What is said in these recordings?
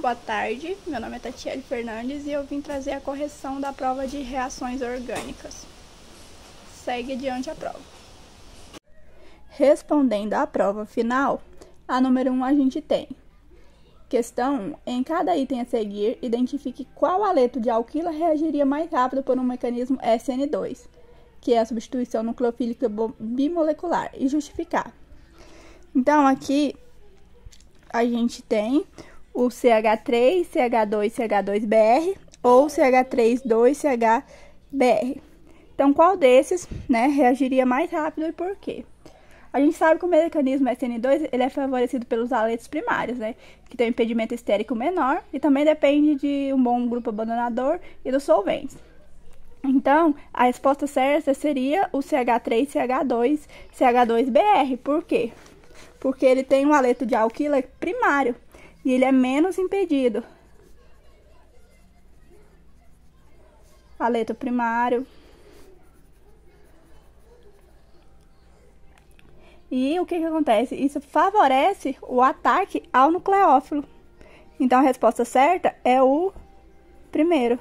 Boa tarde, meu nome é Tatiele Fernandes e eu vim trazer a correção da prova de reações orgânicas. Segue adiante a prova. Respondendo à prova final, a número 1 a gente tem. Questão 1. Em cada item a seguir, identifique qual haleto de alquila reagiria mais rápido por um mecanismo SN2, que é a substituição nucleofílica bimolecular, e justificar. Então, aqui a gente tem o CH3, CH2, CH2BR ou CH3,2CHBr. Então, qual desses, reagiria mais rápido e por quê? A gente sabe que o mecanismo SN2 ele é favorecido pelos haletos primários, que tem um impedimento estérico menor e também depende de um bom grupo abandonador e dos solventes. Então, a resposta certa seria o CH3, CH2Br. Por quê? Porque ele tem um haleto de alquila primário e ele é menos impedido. Haleto primário. E o que acontece? Isso favorece o ataque ao nucleófilo. Então, a resposta certa é o primeiro.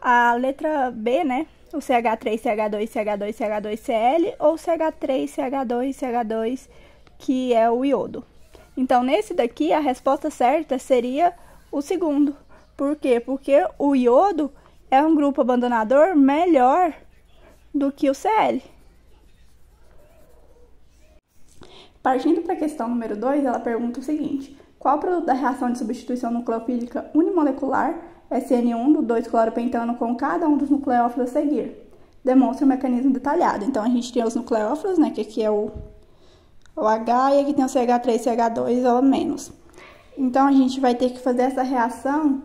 A letra B, o CH3, CH2, CH2, CH2Cl ou CH3, CH2, CH2, que é o iodo. Então, nesse daqui, a resposta certa seria o segundo. Por quê? Porque o iodo é um grupo abandonador melhor do que o Cl. Partindo para a questão número 2, ela pergunta o seguinte: qual o produto da reação de substituição nucleofílica unimolecular SN1 do 2-cloropentano com cada um dos nucleófilos a seguir? Demonstra o mecanismo detalhado. Então, a gente tem os nucleófilos, que aqui é o H, e aqui tem o CH3, CH2 ou menos. Então, a gente vai ter que fazer essa reação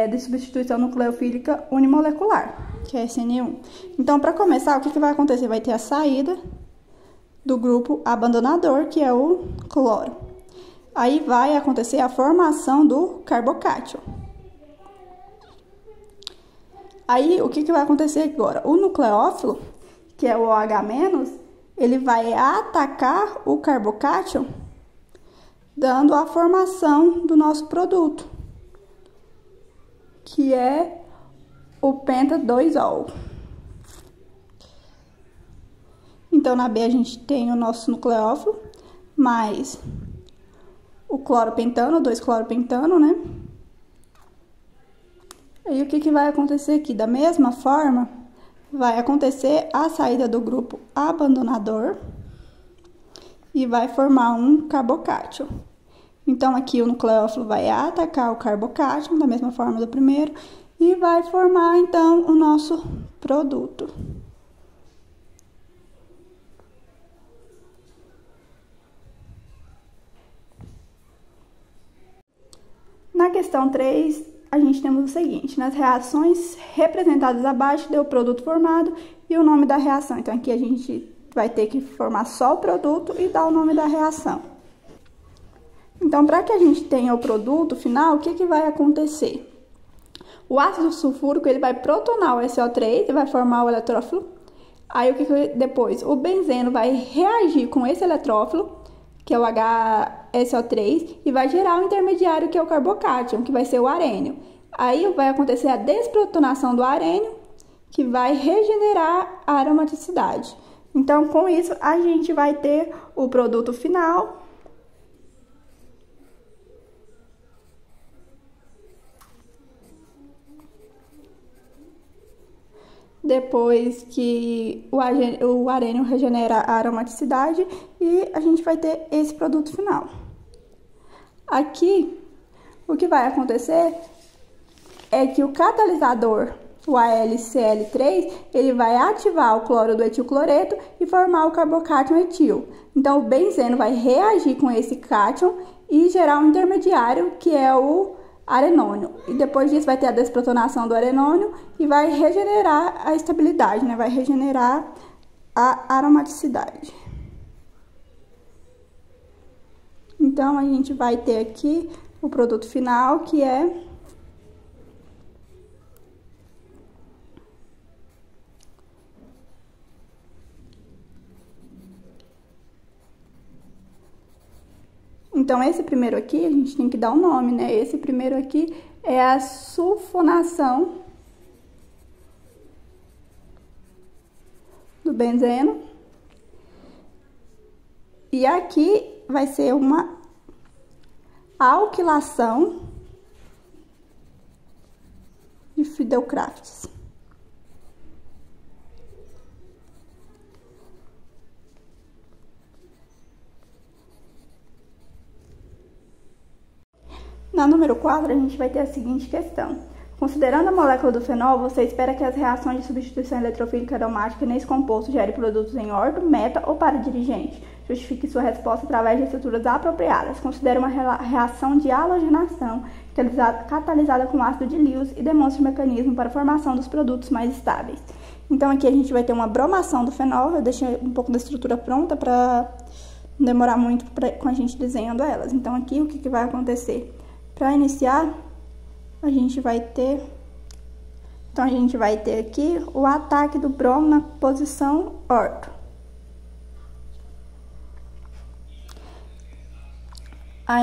de substituição nucleofílica unimolecular, que é SN1. Então, para começar, o que vai acontecer? Vai ter a saída do grupo abandonador, que é o cloro. Aí vai acontecer a formação do carbocátion. Aí, o que vai acontecer agora? O nucleófilo, que é o OH-, ele vai atacar o carbocátion, dando a formação do nosso produto, que é o penta-2-ol. Então, na B a gente tem o nosso nucleófilo, mais o cloropentano, 2-cloropentano, E o que vai acontecer aqui? Da mesma forma, vai acontecer a saída do grupo abandonador e vai formar um carbocátion. Então, aqui o nucleófilo vai atacar o carbocátion, da mesma forma do primeiro, e vai formar, então, o nosso produto. Na questão 3, a gente temos o seguinte: nas reações representadas abaixo, deu o produto formado e o nome da reação. Então, aqui a gente vai ter que formar só o produto e dar o nome da reação. Então, para que a gente tenha o produto final, o que vai acontecer? O ácido sulfúrico ele vai protonar o SO3 e vai formar o eletrófilo. Aí, depois? O benzeno vai reagir com esse eletrófilo, que é o HSO3, e vai gerar um intermediário, que é o carbocátion, que vai ser o arênio. Aí vai acontecer a desprotonação do arênio, que vai regenerar a aromaticidade. Então, com isso, a gente vai ter o produto final. Depois que o arênio regenera a aromaticidade e a gente vai ter esse produto final. Aqui, o que vai acontecer é que o catalisador, o AlCl3, ele vai ativar o cloro do etilcloreto e formar o carbocátion etil. Então, o benzeno vai reagir com esse cátion e gerar um intermediário, que é o arenônio. E depois disso vai ter a desprotonação do arenônio e vai regenerar a estabilidade, vai regenerar a aromaticidade. Então, a gente vai ter aqui o produto final, que é Então, esse primeiro aqui, a gente tem que dar um nome, né? Esse primeiro aqui é a sulfonação do benzeno. E aqui vai ser uma alquilação de Friedel-Crafts. Na número 4, a gente vai ter a seguinte questão. Considerando a molécula do fenol, você espera que as reações de substituição eletrofílica aromática nesse composto gerem produtos em orto, meta ou para-dirigente. Justifique sua resposta através de estruturas apropriadas. Considere uma reação de halogenação catalisada com ácido de Lewis e demonstre o mecanismo para a formação dos produtos mais estáveis. Então aqui a gente vai ter uma bromação do fenol. Eu deixei um pouco da estrutura pronta para não demorar muito com a gente desenhando elas. Então aqui o que vai acontecer? Para iniciar, a gente vai ter aqui o ataque do bromo na posição orto.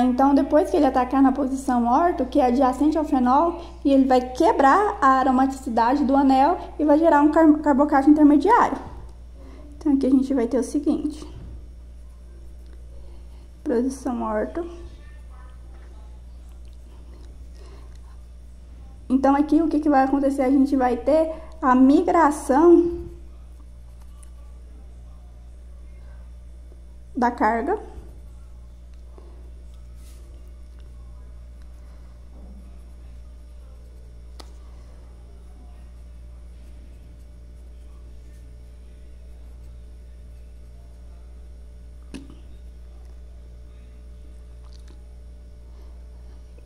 Então, depois que ele atacar na posição orto, que é adjacente ao fenol, e ele vai quebrar a aromaticidade do anel e vai gerar um carbocato intermediário. Então, aqui a gente vai ter o seguinte: posição orto. Então, aqui o que vai acontecer? A gente vai ter a migração da carga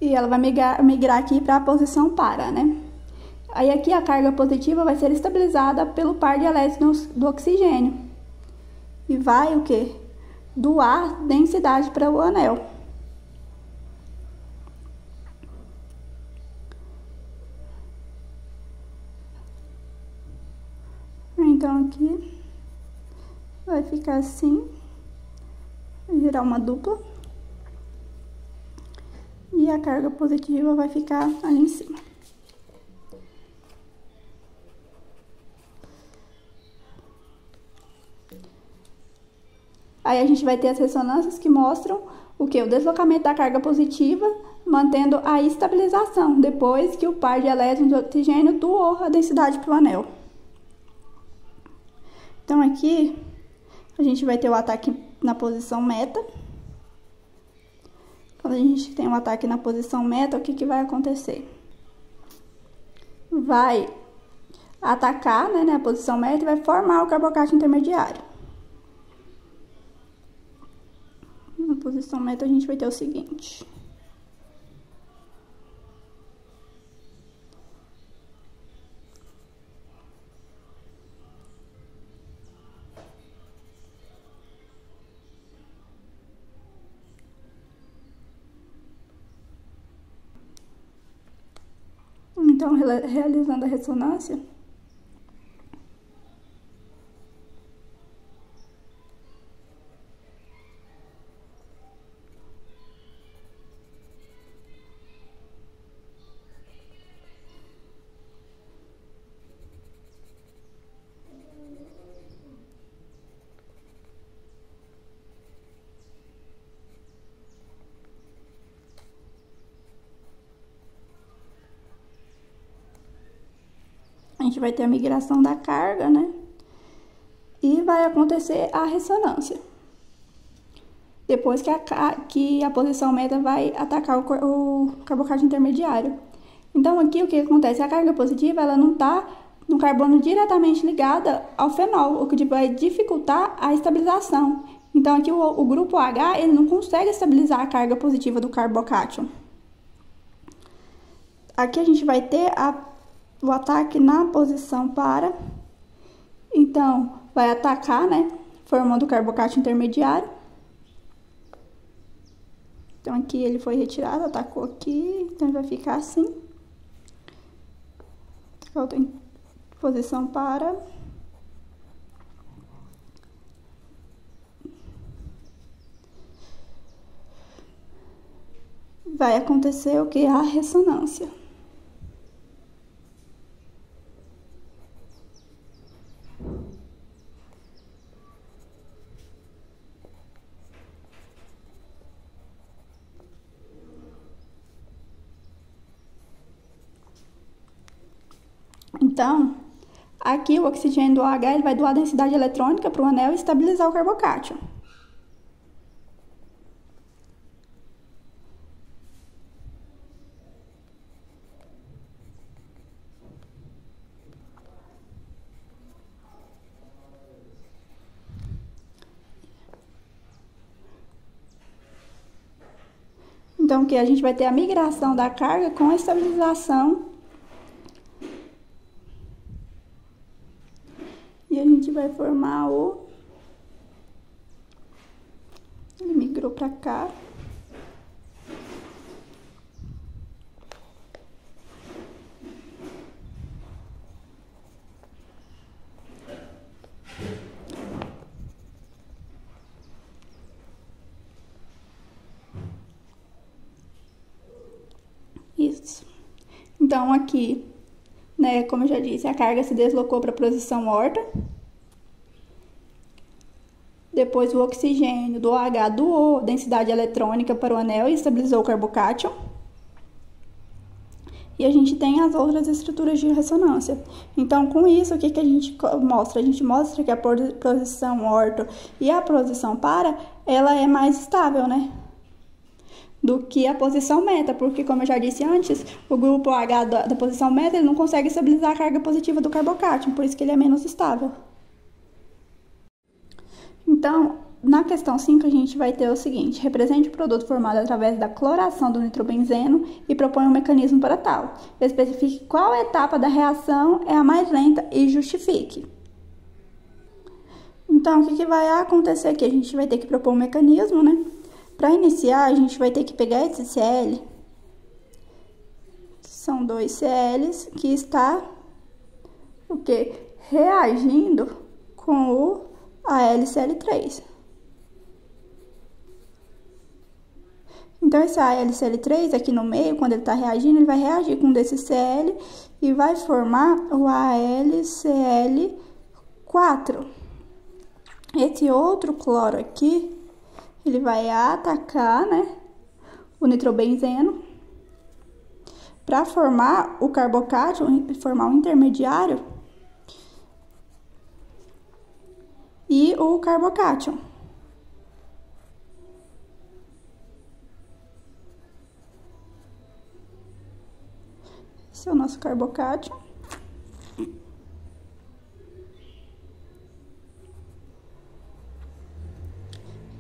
e ela vai migrar aqui para a posição para, né? Aí aqui a carga positiva vai ser estabilizada pelo par de elétrons do oxigênio. E vai o quê? Doar densidade para o anel. Então aqui vai ficar assim, vai gerar uma dupla. E a carga positiva vai ficar ali em cima. Aí a gente vai ter as ressonâncias que mostram o que? O deslocamento da carga positiva, mantendo a estabilização, depois que o par de elétrons do oxigênio doou a densidade para o anel. Então aqui a gente vai ter o ataque na posição meta. Quando a gente tem um ataque na posição meta, o que vai acontecer? Vai atacar, né, na posição meta e vai formar o carbocato intermediário. Na posição meta a gente vai ter o seguinte: então, realizando a ressonância, a gente vai ter a migração da carga, né? E vai acontecer a ressonância. Depois que a posição meta vai atacar o carbocato intermediário. Então, aqui o que acontece? A carga positiva, ela não está no carbono diretamente ligada ao fenol, o que vai dificultar a estabilização. Então, aqui o grupo H, ele não consegue estabilizar a carga positiva do carbocátion. Aqui a gente vai ter o ataque na posição para. Então, vai atacar, né? Formando o carbocato intermediário. Então, aqui ele foi retirado, atacou aqui. Então, vai ficar assim. Outra em posição para. vai acontecer o que? A ressonância. Então, aqui o oxigênio do OH ele vai doar densidade eletrônica para o anel e estabilizar o carbocátion. Então, que a gente vai ter a migração da carga com a estabilização. E a gente vai formar o... Ele migrou para cá. Isso. Então, aqui, né, como eu já disse, a carga se deslocou para a posição horta. Depois, o oxigênio do OH doou densidade eletrônica para o anel e estabilizou o carbocátion. E a gente tem as outras estruturas de ressonância. Então, com isso, o que a gente mostra? A gente mostra que a posição orto e a posição para, ela é mais estável, né? Do que a posição meta, porque, como eu já disse antes, o grupo H da posição meta ele não consegue estabilizar a carga positiva do carbocátion, por isso que ele é menos estável. Então, na questão 5, a gente vai ter o seguinte: represente o produto formado através da cloração do nitrobenzeno e propõe um mecanismo para tal. Especifique qual etapa da reação é a mais lenta e justifique. Então, o que vai acontecer aqui? A gente vai ter que propor um mecanismo, né? Para iniciar, a gente vai ter que pegar esse Cl, são dois Cls, que está o quê? Reagindo com o AlCl3. Então, esse AlCl3 aqui no meio, quando ele está reagindo, ele vai reagir com um desse Cl e vai formar o AlCl4. Esse outro cloro aqui, ele vai atacar, né, o nitrobenzeno para formar o carbocátion, formar um intermediário e o carbocátion. Esse é o nosso carbocátion.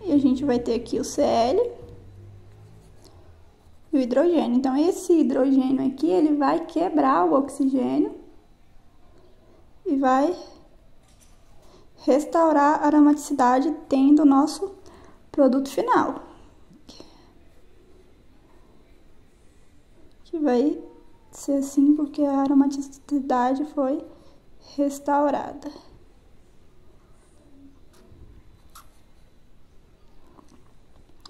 E a gente vai ter aqui o Cl e o hidrogênio. Então, esse hidrogênio aqui, ele vai quebrar o oxigênio e vai restaurar a aromaticidade, tendo o nosso produto final. Que vai ser assim porque a aromaticidade foi restaurada.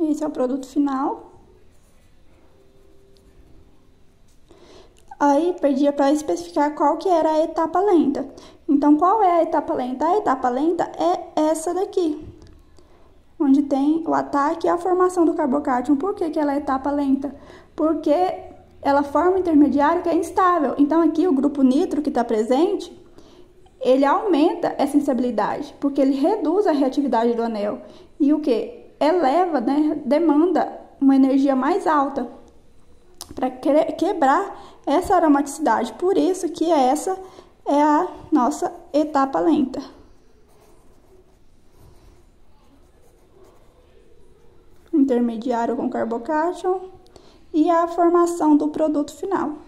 Esse é o produto final. Aí, pedia para especificar qual que era a etapa lenta. Então, qual é a etapa lenta? A etapa lenta é essa daqui, onde tem o ataque e a formação do carbocátion. Por que ela é etapa lenta? Porque ela forma um intermediário que é instável. Então, aqui o grupo nitro que está presente, ele aumenta essa instabilidade, porque ele reduz a reatividade do anel. E o que? Eleva, né? Demanda uma energia mais alta para quebrar essa aromaticidade. Por isso que essa é a nossa etapa lenta. Intermediário com carbocátion e a formação do produto final.